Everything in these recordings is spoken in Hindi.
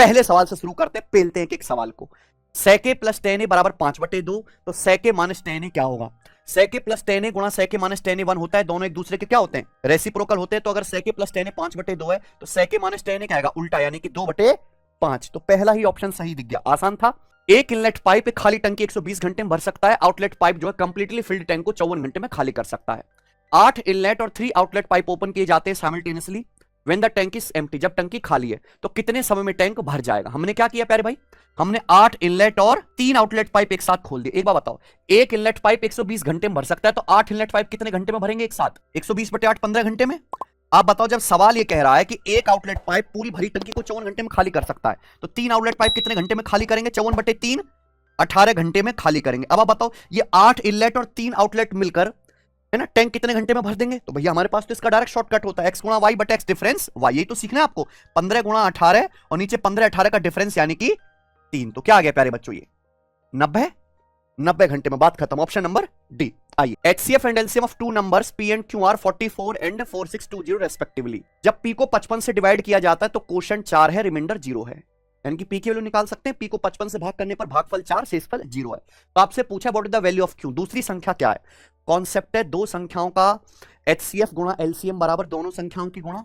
पहले सवाल से शुरू करते हैं, पेलते हैं एक सवाल को। सेके प्लस टेन ए बराबर 5/2, तो सेके माइनस टेन ए क्या होगा? सेके प्लस टेन ए गुणा सेके माइनस टेन ए 1 होता है, दोनों एक दूसरे के क्या होते हैं? रेसिप्रोकल होते हैं। तो अगर सेके प्लस टेन ए 5/2 है तो सेके माइनस टेन ए क्या आएगा? उल्टा, यानी कि 2/5। तो पहला ही ऑप्शन सही दिख गया, आसान था। एक इनलेट पाइप एक खाली टंकी 120 घंटे में भर सकता है, आउटलेट पाइप जो है कंप्लीटली फिल्ड टैंक को 54 घंटे में खाली कर सकता है। 8 इनलेट और 3 आउटलेट पाइप ओपन किए जाते हैं simultaneously when the tank is empty, जब टंकी खाली है तो कितने समय में टैंक भर जाएगा? हमने क्या किया प्यारे भाई, हमने 8 इनलेट और 3 आउटलेट पाइप एक साथ खोल दिए। एक बार बताओ, एक इनलेट पाइप 120 घंटे में भर सकता है, तो 8 इनलेट पाइप कितने घंटे में भरेंगे एक साथ? 120/8 15 घंटे में। आप बताओ, जब सवाल ये कह रहा है कि एक आउटलेट पाइप पूरी भरी टंकी को 54 घंटे में खाली कर सकता है, तो 3 आउटलेट पाइप कितने घंटे में खाली करेंगे? 54/3 18 घंटे में खाली करेंगे। अब आप बताओ, ये 8 इनलेट और 3 आउटलेट मिलकर है ना टैंक कितने घंटे में भर देंगे? तो भैया हमारे पास तो इसका डायरेक्ट शॉर्टकट होता है, एक्स गुणा वाई बटे एक्स डिफरेंस वाई। यही तो सीखना है आपको। 15 गुणा 18 और नीचे 15 18 का डिफरेंस यानी कि 3। तो क्या आ गया प्यारे बच्चों? ये 90 घंटे में। बात खत्म। Option number D. आइए, HCF and LCM of two numbers P and Q are 44 and 4620 respectively. जब पी को 55 से डिवाइड किया जाता है तो क्वोशंट 4 है, रिमाइंडर 0 है, यानी कि पी की वैल्यू निकाल सकते हैं। पी को 55 से भाग करने पर भागफल 4, शेषफल 0 है। तो आपसे पूछा what is the value of Q, दूसरी संख्या क्या है? कॉन्सेप्ट है दो संख्याओं का एचसीएफ गुणा एलसीएम बराबर दोनों संख्याओं की गुणा।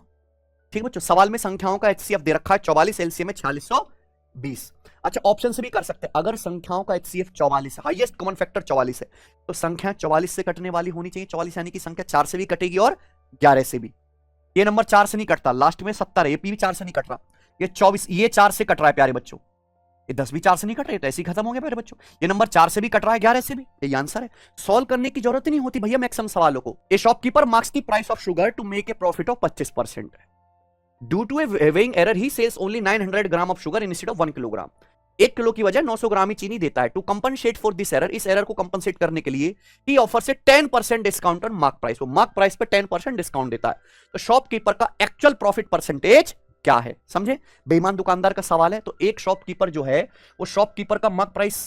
ठीक बच्चों, सवाल में संख्याओं का एचसीएफ दे रखा है 44, एलसीएम है 4620। अच्छा, ऑप्शन से भी कर सकते हैं। अगर संख्याओं का एचसीएफ 44 है, हाईएस्ट कॉमन फैक्टर 44 है, तो संख्या 44 से कटने वाली होनी चाहिए। 44 यानी कि संख्या 4 से भी कटेगी और 11 से भी। ये नंबर 4 से नहीं कटता, लास्ट में 70 है, ये पी भी 4 से नहीं कट रहा। ये 24, ये 4 से कट रहा है प्यारे बच्चों। ये 10 भी 4 से नहीं कट रहे, तो ऐसे ही खत्म हो गया प्यारे बच्चों। ये नंबर 4 से भी कट रहा है, 11 से भी। ये आंसर है। सॉल्व करने की जरूरत नहीं होती भैया मैक्सिमम सवालों को। A shopkeeper marks the price of sugar to make a profit of 25%। Due to a weighing error he sells only 900 gram of sugar instead of 1 kilogram. 1 kilo की वजह 900 ग्राम ही चीनी देता है। To compensate for this error, इस एरर को कंपनसेट करने के लिए ही ऑफर से 10% डिस्काउंट ऑन मार्क प्राइस। वो मार्क प्राइस पे 10% डिस्काउंट देता है। तो शॉपकीपर का एक्चुअल प्रॉफिट परसेंटेज क्या है? समझे, बेईमान दुकानदार का सवाल है। तो एक शॉपकीपर जो है वो शॉपकीपर का मार्क प्राइस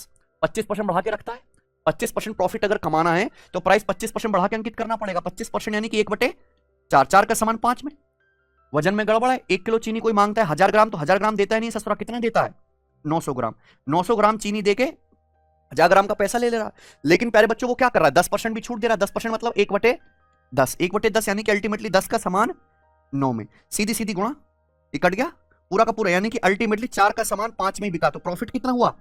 25% बढ़ा के रखता है। 25% प्रॉफिट अगर कमाना है तो प्राइस 25% बढ़ा के अंकित करना पड़ेगा। 25% यानी कि 1/4, 4 का समान 5 में। वजन में गड़बड़ है। 1 किलो चीनी कोई मांगता है 1000 ग्राम, तो 1000 ग्राम देता है नहीं ससुरा, कितना देता है? 900 ग्राम। 900 ग्राम चीनी देके 1000 ग्राम का पैसा ले रहा है। लेकिन प्यारे बच्चों वो क्या कर रहा है? 10% भी छूट दे रहा है। 10% मतलब 1/10, 1/10 यानी कि अल्टीमेटली 10 का समान 9 में। सीधी सीधी गुणा, ये कट गया पूरा का पूरा, यानी कि अल्टीमेटली 4 का समान 5 में ही बिका। तो प्रॉफिट कितना हुआ?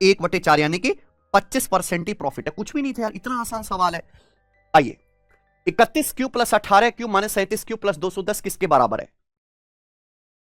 1/4, यानी कि 25% ही प्रॉफिट है। कुछ भी नहीं था यार, इतना आसान सवाल है। आइए, 31 Q plus 18 Q minus 37 Q plus 210 किसके बराबर है?